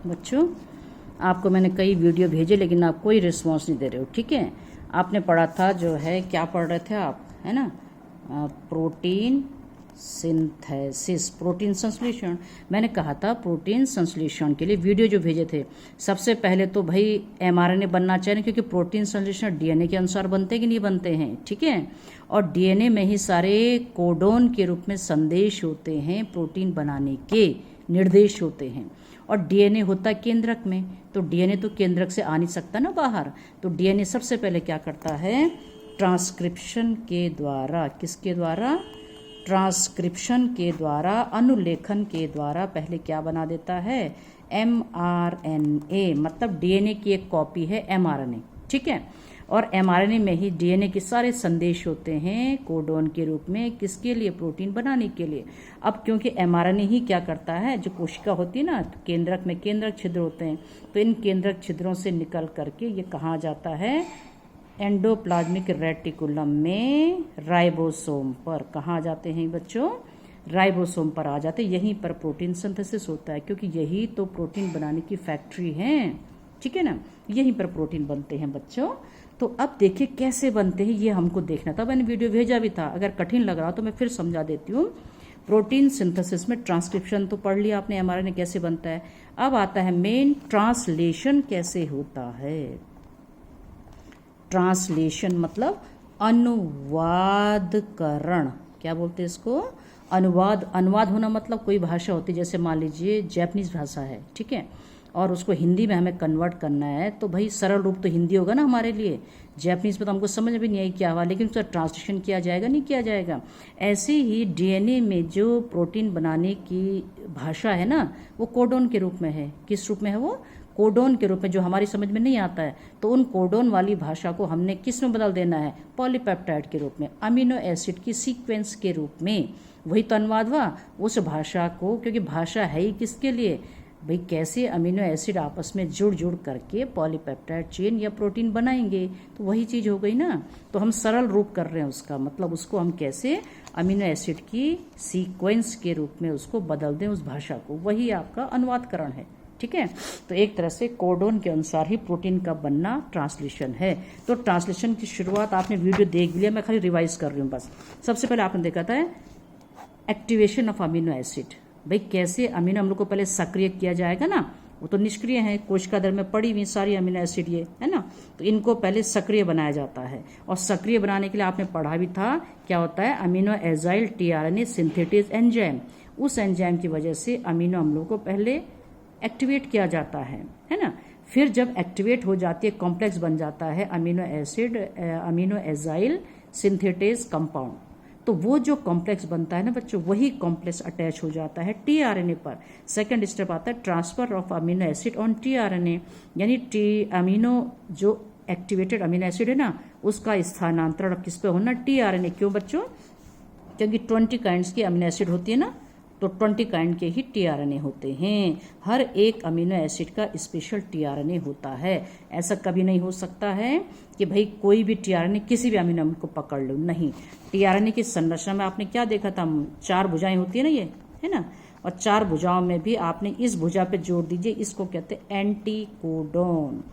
बच्चों, आपको मैंने कई वीडियो भेजे लेकिन आप कोई रिस्पॉन्स नहीं दे रहे हो। ठीक है, आपने पढ़ा था जो है, क्या पढ़ रहे थे आप, है ना, प्रोटीन सिंथेसिस, प्रोटीन संश्लेषण। मैंने कहा था प्रोटीन संश्लेषण के लिए वीडियो जो भेजे थे, सबसे पहले तो भाई एमआरएनए बनना चाहिए, क्योंकि प्रोटीन संश्लेषण डीएनए के अनुसार बनते कि नहीं बनते हैं। ठीक है, और डीएनए में ही सारे कोडोन के रूप में संदेश होते हैं, प्रोटीन बनाने के निर्देश होते हैं। और डीएनए होता है केंद्रक में, तो डीएनए तो केंद्रक से आ नहीं सकता ना बाहर। तो डीएनए सबसे पहले क्या करता है, ट्रांसक्रिप्शन के द्वारा, किसके द्वारा, ट्रांसक्रिप्शन के द्वारा, अनुलेखन के द्वारा पहले क्या बना देता है, एमआरएनए, मतलब डीएनए की एक कॉपी है एमआरएनए। ठीक है, और एमआरएनए में ही डीएनए के सारे संदेश होते हैं कोडोन के रूप में, किसके लिए, प्रोटीन बनाने के लिए। अब क्योंकि एमआरएनए ही क्या करता है, जो कोशिका होती है ना, तो केंद्रक में केंद्रक छिद्र होते हैं, तो इन केंद्रक छिद्रों से निकल करके ये कहाँ जाता है, एंडोप्लाज्मिक रेटिकुलम में राइबोसोम पर। कहाँ जाते हैं बच्चों, राइबोसोम पर आ जाते हैं। यहीं पर प्रोटीन सिंथेसिस होता है, क्योंकि यही तो प्रोटीन बनाने की फैक्ट्री है। ठीक है ना, यहीं पर प्रोटीन बनते हैं बच्चों। तो अब देखिए कैसे बनते हैं, ये हमको देखना था। मैंने वीडियो भेजा भी था, अगर कठिन लग रहा हो तो मैं फिर समझा देती हूँ। प्रोटीन सिंथेसिस में ट्रांसक्रिप्शन तो पढ़ लिया आपने, एमआरएनए कैसे बनता है। अब आता है मेन, ट्रांसलेशन कैसे होता है। ट्रांसलेशन मतलब अनुवादकरण, क्या बोलते हैं इसको, अनुवाद। अनुवाद होना मतलब कोई भाषा होती है, जैसे मान लीजिए जैपनीज भाषा है, ठीक है, और उसको हिंदी में हमें कन्वर्ट करना है, तो भाई सरल रूप तो हिंदी होगा ना हमारे लिए। जैपनीज में तो हमको समझ भी नहीं आई क्या हुआ, लेकिन उसका ट्रांसलेशन किया जाएगा, नहीं किया जाएगा। ऐसे ही डीएनए में जो प्रोटीन बनाने की भाषा है ना, वो कोडोन के रूप में है। किस रूप में है वो, कोडोन के रूप में, जो हमारी समझ में नहीं आता है। तो उन कोडोन वाली भाषा को हमने किस में बदल देना है, पॉलीपेप्टाइड के रूप में, अमीनो एसिड की सीक्वेंस के रूप में। वही तो अनुवाद हुआ उस भाषा को, क्योंकि भाषा है ही किसके लिए, भाई कैसे अमीनो एसिड आपस में जुड़ जुड़ करके पॉलीपेप्टाइड चेन या प्रोटीन बनाएंगे, तो वही चीज़ हो गई ना। तो हम सरल रूप कर रहे हैं उसका, मतलब उसको हम कैसे अमीनो एसिड की सीक्वेंस के रूप में उसको बदल दें उस भाषा को, वही आपका अनुवादकरण है। ठीक है, तो एक तरह से कोडोन के अनुसार ही प्रोटीन का बनना ट्रांसलेशन है। तो ट्रांसलेशन की शुरुआत आपने वीडियो देख लिया, मैं खाली रिवाइज कर रही हूँ बस। सबसे पहले आपने देखा था एक्टिवेशन ऑफ अमीनो एसिड, भाई कैसे अमीनो अम्ल को पहले सक्रिय किया जाएगा ना, वो तो निष्क्रिय है, कोशिका दर में पड़ी हुई सारी अमीनो एसिड ये है ना, तो इनको पहले सक्रिय बनाया जाता है। और सक्रिय बनाने के लिए आपने पढ़ा भी था क्या होता है, amino agile tRNA synthetase enzyme. उस एंजाइम की वजह से अमीनो अम्लों को पहले एक्टिवेट किया जाता है ना। फिर जब एक्टिवेट हो जाती है, कॉम्प्लेक्स बन जाता है amino acid, amino agile synthetase compound. तो वो जो कॉम्प्लेक्स बनता है ना बच्चों, वही कॉम्प्लेक्स अटैच हो जाता है टीआरएनए पर। सेकंड स्टेप आता है transfer of amino acid on tRNA, यानी अमीनो जो एक्टिवेटेड अमीनो एसिड है ना, उसका स्थानांतरण अब किस पे होना, टीआरएनए। क्यों बच्चों, क्योंकि 20 काइंड्स की अमीनो एसिड होती है ना, तो 20 काइंड के ही टीआरएनए होते हैं। हर एक अमीनो एसिड का स्पेशल टीआरएनए होता है। ऐसा कभी नहीं हो सकता है कि भाई कोई भी टीआरएनए किसी भी अमीनो एसिड को पकड़ लो, नहीं। टीआरएनए की संरचना में आपने क्या देखा था, 4 भुजाएं होती है ना, ये है ना, और 4 भुजाओं में भी आपने इस भुजा पे जोड़ दीजिए, इसको कहते हैं एंटीकोडोन।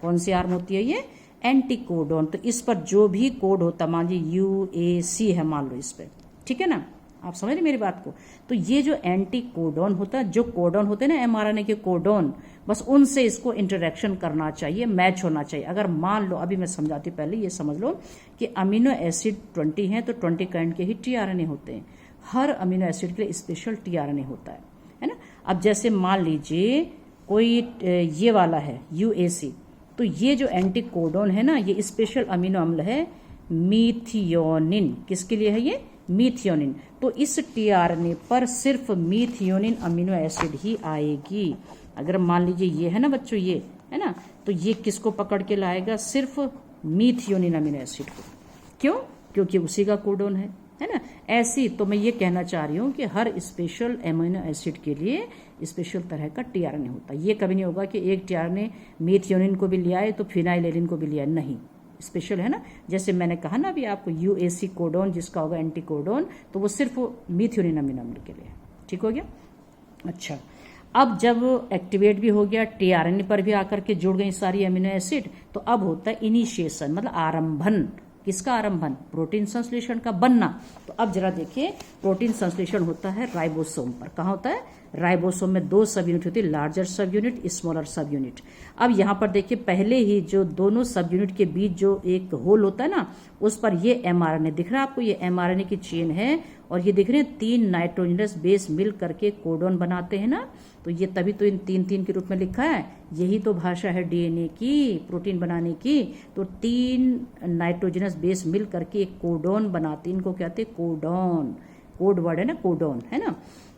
कौन सी आर्म होती है ये, एंटीकोडोन। तो इस पर जो भी कोड होता, मान लीजिए UAC है, मान लो इस पर, ठीक है ना, आप समझ रहे मेरी बात को। तो ये जो एंटी कोडोन होता है, जो कोडोन होते हैं ना एमआरएनए के कोडोन, बस उनसे इसको इंटरेक्शन करना चाहिए, मैच होना चाहिए। अगर मान लो, अभी मैं समझाती हूँ, पहले ये समझ लो कि अमीनो एसिड 20 हैं, तो 20 काइंड के ही टीआरएनए होते हैं। हर अमीनो एसिड के लिए स्पेशल टीआरएनए होता है ना। अब जैसे मान लीजिए कोई ये वाला है UAC, तो ये जो एंटी कोडोन है ना, ये स्पेशल अमीनो अम्ल है मीथियोनिन। किसके लिए है ये, मीथियोनिन। तो इस टीआरएनए पर सिर्फ मीथियोनिन अमीनो एसिड ही आएगी। अगर मान लीजिए ये है ना बच्चों, ये है ना, तो ये किसको पकड़ के लाएगा, सिर्फ मीथियोनिन अमीनो एसिड को। क्यों, क्योंकि उसी का कोडोन है ना। ऐसी तो मैं ये कहना चाह रही हूँ कि हर स्पेशल अमीनो एसिड के लिए स्पेशल तरह का टीआरएनए होता है। ये कभी नहीं होगा कि एक टीआरएनए मीथियोनिन को भी ले आए तो फिनाइलेनिन को भी ले आए, नहीं, स्पेशल है ना। जैसे मैंने कहा ना अभी आपको, UAC कोडोन जिसका होगा एंटी कोडोन, तो वो सिर्फ मीथियोनिन अमीनो अम्ल के लिए। ठीक हो गया। अच्छा, अब जब एक्टिवेट भी हो गया, टीआरएनए पर भी आकर के जुड़ गई सारी अमीनो एसिड, तो अब होता है इनिशिएशन, मतलब आरंभन। किसका आरंभन? प्रोटीन संश्लेषण का बनना। तो अब जरा देखिए, प्रोटीन संश्लेषण होता है राइबोसोम पर। कहाँ होता है? राइबोसोम में 2 सब यूनिट होती है, लार्जर सब यूनिट, स्मॉलर सब यूनिट। अब यहाँ पर देखिए, पहले ही जो दोनों सब यूनिट के बीच जो एक होल होता है ना, उस पर ये एमआरएनए दिख रहा है आपको, ये एमआरएनए की चेन है, और ये दिख रहे हैं 3 नाइट्रोजनस बेस मिल करके कोडोन बनाते हैं ना। तो ये तभी तो इन 3 के रूप में लिखा है। यही तो भाषा है डीएनए की, प्रोटीन बनाने की। तो 3 नाइट्रोजनस बेस मिल करके एक कोडोन बनाते हैं, इनको कहते हैं कोडोन। कोड वर्ड है ना, कोडोन, है ना।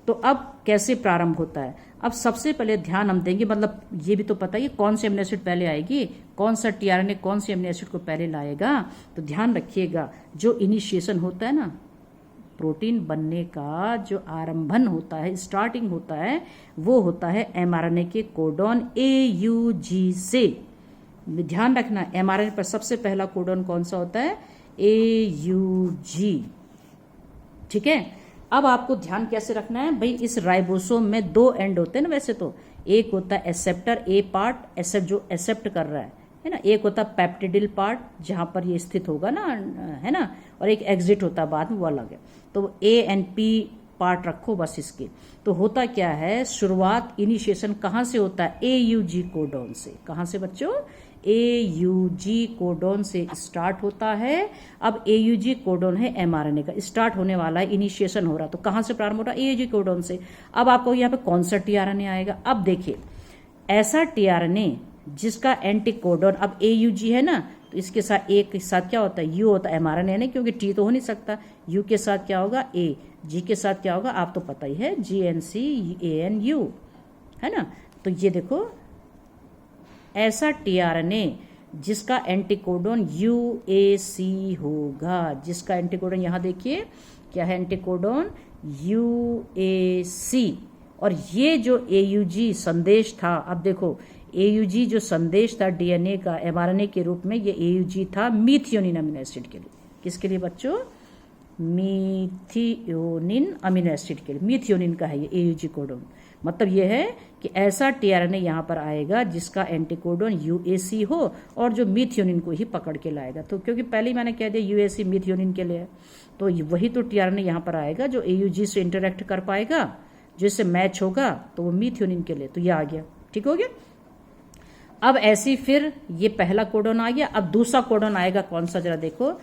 तो अब कैसे प्रारंभ होता है? अब सबसे पहले ध्यान हम देंगे, मतलब ये भी तो पता है कौन सी अमीनो एसिड पहले आएगी, कौन सा टीआरएनए कौन सी अमीनो एसिड को पहले लाएगा। तो ध्यान रखिएगा, जो इनिशिएशन होता है ना, प्रोटीन बनने का जो आरंभन होता है, स्टार्टिंग होता है, वो होता है एमआरएनए के कोडोन AUG से। ध्यान रखना, एमआरएनए पर सबसे पहला कोडोन कौन सा होता है? AUG। ठीक है। अब आपको ध्यान कैसे रखना है भाई, इस राइबोसोम में 2 एंड होते हैं ना वैसे तो। एक होता है एक्सेप्टर, ए पार्ट, एक्सेप्ट जो एक्सेप्ट कर रहा है ना। एक होता है पेप्टिडिल पार्ट, जहां पर ये स्थित होगा ना, है ना। और एक एग्जिट होता है बाद में, वो अलग है। तो ए एंड पी पार्ट रखो बस इसके। तो होता क्या है, शुरुआत इनिशिएशन कहाँ से होता है? AUG कोडोन से। कहाँ से बच्चों? AUG कोडोन से स्टार्ट होता है। अब AUG कोडोन है एमआरएनए का, स्टार्ट होने वाला है, इनिशिएशन हो रहा है। तो कहाँ से प्रारंभ हो रहा है? AUG कोडोन से। अब आपको यहाँ पे कौन सा टीआरएनए आएगा? अब देखिए, ऐसा टीआरएनए जिसका एंटी कोडोन, अब AUG है ना, तो इसके साथ ए के साथ क्या होता है? U होता है, एमआरएनए नहीं, क्योंकि टी तो हो नहीं सकता। U के साथ क्या होगा? A। G के साथ क्या होगा? आप तो पता ही है, GNCANU, है ना। तो ये देखो, ऐसा टीआरएनए जिसका एंटीकोडोन UAC होगा, जिसका एंटीकोडोन यहाँ देखिए क्या है, एंटीकोडोन UAC। और ये जो AUG संदेश था, अब देखो AUG जो संदेश था डीएनए का एमआरएनए के रूप में, ये AUG था मीथियोनिन अमीनो एसिड के लिए। किसके लिए बच्चों? मीथियोनिन अमीनो एसिड के लिए। मीथियोनिन का है ये AUG कोडोन। मतलब ये है कि ऐसा टीआरएनए यहाँ पर आएगा जिसका एंटीकोडोन UAC हो और जो मीथियोनिन को ही पकड़ के लाएगा। तो क्योंकि पहले ही मैंने कह दिया UAC मीथियोनिन के लिए है, तो वही तो टीआरएनए यहाँ पर आएगा जो AUG से इंटरेक्ट कर पाएगा, जिससे मैच होगा, तो वो मीथियोनिन के लिए। तो ये आ गया, ठीक हो गया। अब ऐसी फिर ये पहला कोडोन आ गया। अब दूसरा कोडोन आएगा कौन सा, जरा देखो।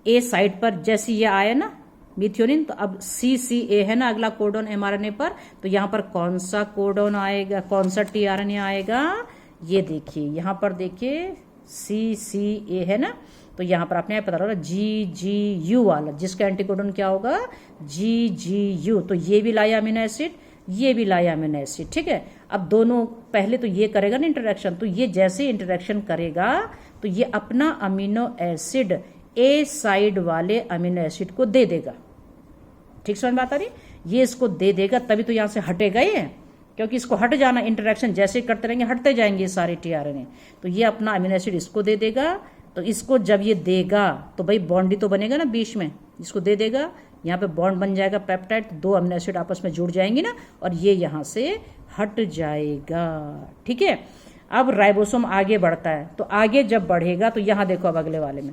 ए साइड पर जैसे ये आया ना मीथियोनिन, तो अब CCA है ना अगला कोडोन एमआरएनए पर। तो यहाँ पर कौन सा कोडोन आएगा, कौन सा टीआरएनए आएगा? ये देखिए, यहाँ पर देखिए CCA है ना, तो यहाँ पर आपने पता लगा GGU वाला, जिसका एंटीकोडोन क्या होगा? GGU। तो ये भी लाया अमीनो एसिड, ये भी लाया अमीनो एसिड, ठीक है। अब दोनों पहले तो ये करेगा ना इंटरेक्शन, तो ये जैसे इंटरेक्शन करेगा तो ये अपना अमीनो एसिड ए साइड वाले अमीनो एसिड को दे देगा। ठीक समझ में आता रही? ये इसको दे देगा, तभी तो यहां से हटेगा ये, क्योंकि इसको हट जाना, इंटरेक्शन जैसे करते रहेंगे हटते जाएंगे ये सारे टीआरएनए। तो ये अपना अमीनो एसिड इसको दे देगा। तो इसको जब ये देगा तो भाई बॉन्ड ही तो बनेगा ना बीच में, इसको दे देगा, यहाँ पे बॉन्ड बन जाएगा पेप्टाइड, 2 अमीनो एसिड आपस में जुड़ जाएंगे ना, और ये यहाँ से हट जाएगा, ठीक है। अब राइबोसोम आगे बढ़ता है, तो आगे जब बढ़ेगा तो यहाँ देखो, अब अगले वाले में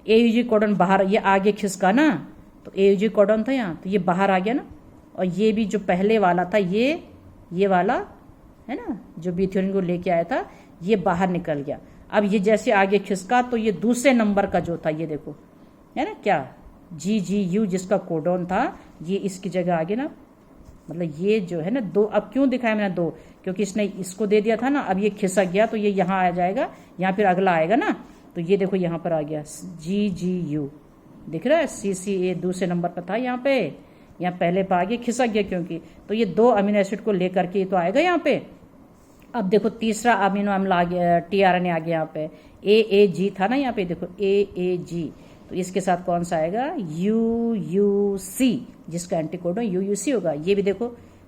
AUG कोडोन बाहर, ये आगे खिसका ना, तो AUG कोडोन था यहाँ, तो ये बाहर आ गया ना। और ये भी जो पहले वाला था, ये वाला है ना, जो मीथियोनिन को लेके आया था, ये बाहर निकल गया। अब ये जैसे आगे खिसका तो ये दूसरे नंबर का जो था, ये देखो है ना क्या, GGU जिसका कोडोन था, ये इसकी जगह आ गया ना। मतलब ये जो है ना 2, अब क्यों दिखाया मैंने 2, क्योंकि इसने इसको दे दिया था ना, अब ये खिसक गया तो ये यहाँ आ जाएगा, यहाँ फिर अगला आएगा ना। तो ये देखो यहाँ पर आ गया GGU, दिख रहा है, CCA दूसरे नंबर पर था यहाँ पे, यहाँ पहले पर आ गया, खिसक गया क्योंकि, तो ये 2 अमीनो एसिड को लेकर के तो आएगा यहाँ पे। अब देखो तीसरा अमीनो अम्ल आ गया, टीआरएनए आ गया यहाँ पे, AAG था ना यहाँ पे, देखो AAG, तो इसके साथ कौन सा आएगा? UUC, जिसका एंटीकोडोन UUC होगा। ये भी देखो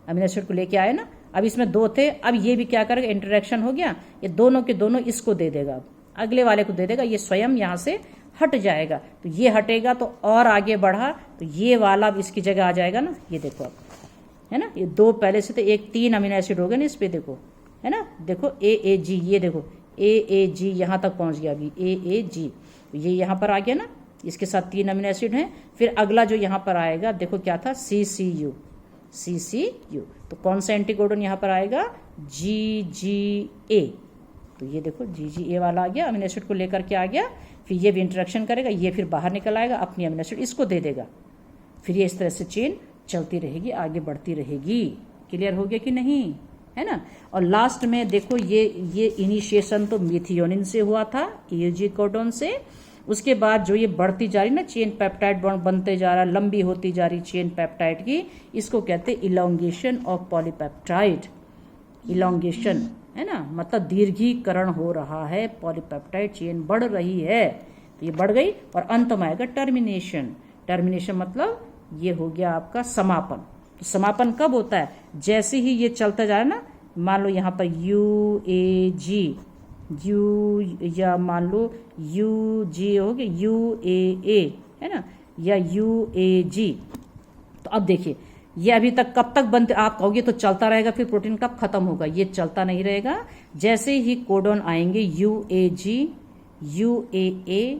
अमीनो एसिड को लेके आए ना। अब इसमें 2 थे, अब ये भी क्या करेगा, इंटरेक्शन हो गया, ये दोनों के दोनों इसको दे देगा, अगले वाले को दे देगा, ये स्वयं यहाँ से हट जाएगा। तो ये हटेगा तो और आगे बढ़ा, तो ये वाला अब इसकी जगह आ जाएगा ना, ये देखो अब है ना। ये दो पहले से थे, एक 3 अमीनो एसिड हो गए ना इस पे, देखो है ना, देखो AAG, ये देखो AAG यहाँ तक पहुँच गया अभी AAG, ये यहाँ पर आ गया ना, इसके साथ 3 अमीनो एसिड हैं। फिर अगला जो यहाँ पर आएगा देखो क्या था, CCU, तो कौन सा एंटीकोडन यहाँ पर आएगा, GGA, तो ये देखो GGA वाला आ गया, अमीनो एसिड को लेकर के आ गया। फिर ये भी इंटरेक्शन करेगा, ये फिर बाहर निकल आएगा, अपनी अमीनो एसिड इसको दे देगा। फिर ये इस तरह से चेन चलती रहेगी, आगे बढ़ती रहेगी। क्लियर हो गया कि नहीं, है ना। और लास्ट में देखो ये इनिशिएशन तो मिथियोनिन से हुआ था, AUG कोडोन से। उसके बाद जो ये बढ़ती जा रही ना चेन, पेप्टाइड बॉन्ड बनते जा रहा, लंबी होती जा रही चेन पेप्टाइड की, इसको कहते हैं इलोंगेशन ऑफ पॉलीपेप्टाइड। इलोंगेशन है ना, मतलब दीर्घीकरण हो रहा है, पॉलीपेप्टाइड चेन बढ़ रही है, तो ये बढ़ गई। और अंत में आएगा टर्मिनेशन। टर्मिनेशन मतलब ये हो गया आपका समापन। तो समापन कब होता है, जैसे ही ये चलता जा रहा है ना, मान लो यहाँ पर UAG, या मान लो UG हो गया, UAA है ना, या UAG। तो अब देखिए ये अभी तक कब तक बनते, आप कहोगे तो चलता रहेगा, फिर प्रोटीन कब खत्म होगा, ये चलता नहीं रहेगा। जैसे ही कोडॉन आएंगे UAG, UAA,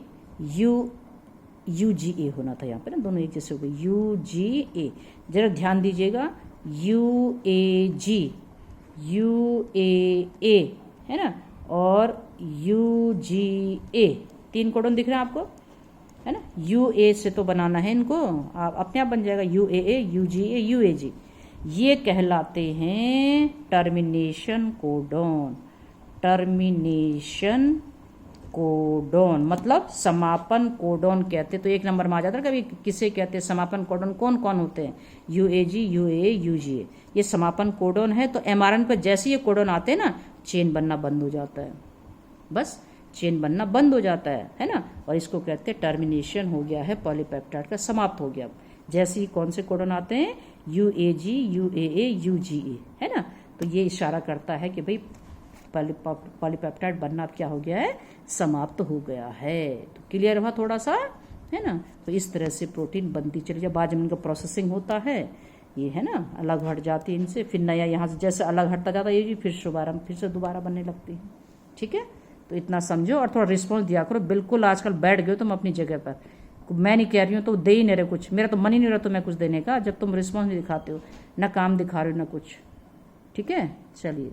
UGA होना था यहाँ पे ना, दोनों एक जैसे हो गए, UGA, जरा ध्यान दीजिएगा, UAG, UAA है ना, और UGA, 3 कोडॉन दिख रहे हैं आपको, है ना। UA से तो बनाना है इनको, आप अपने आप बन जाएगा, UAA, UGA, UAG। ये कहलाते हैं टर्मिनेशन कोडॉन। टर्मिनेशन कोडॉन मतलब समापन कोडॉन कहते, तो 1 नंबर में आ जाता है। कभी किसे कहते हैं समापन कोडॉन, कौन कौन होते हैं, UAG, UAA, UGA, ये समापन कोडॉन है। तो mRNA पर जैसे ये कोडॉन आते हैं ना, चेन बनना बंद हो जाता है, बस चेन बनना बंद हो जाता है ना। और इसको कहते हैं टर्मिनेशन हो गया है, पॉलीपेप्टाइड का समाप्त हो गया। जैसे ही कौन से कोडॉन आते हैं, UAG, UAA, UGA, है ना। तो ये इशारा करता है कि भाई पॉलीपेप्टाइड बनना अब क्या हो गया है, समाप्त हो गया है। तो क्लियर हुआ थोड़ा सा, है ना। तो इस तरह से प्रोटीन बनती चली जाए, बाद में इनका प्रोसेसिंग होता है, ये है ना, अलग हट जाती है इनसे, फिर नया यहाँ से जैसे अलग हटता जाता है ये फिर से दोबारा बनने लगती है। ठीक है, तो इतना समझो और थोड़ा रिस्पॉन्स दिया करो। बिल्कुल आजकल बैठ गए तुम अपनी जगह पर, मैं नहीं कह रही हूँ तो दे ही नहीं रहे कुछ, मेरा तो मन ही नहीं रहा तुम्हें कुछ देने का, जब तुम रिस्पॉन्स नहीं दिखाते हो, ना काम दिखा रहे हो ना कुछ। ठीक है, चलिए।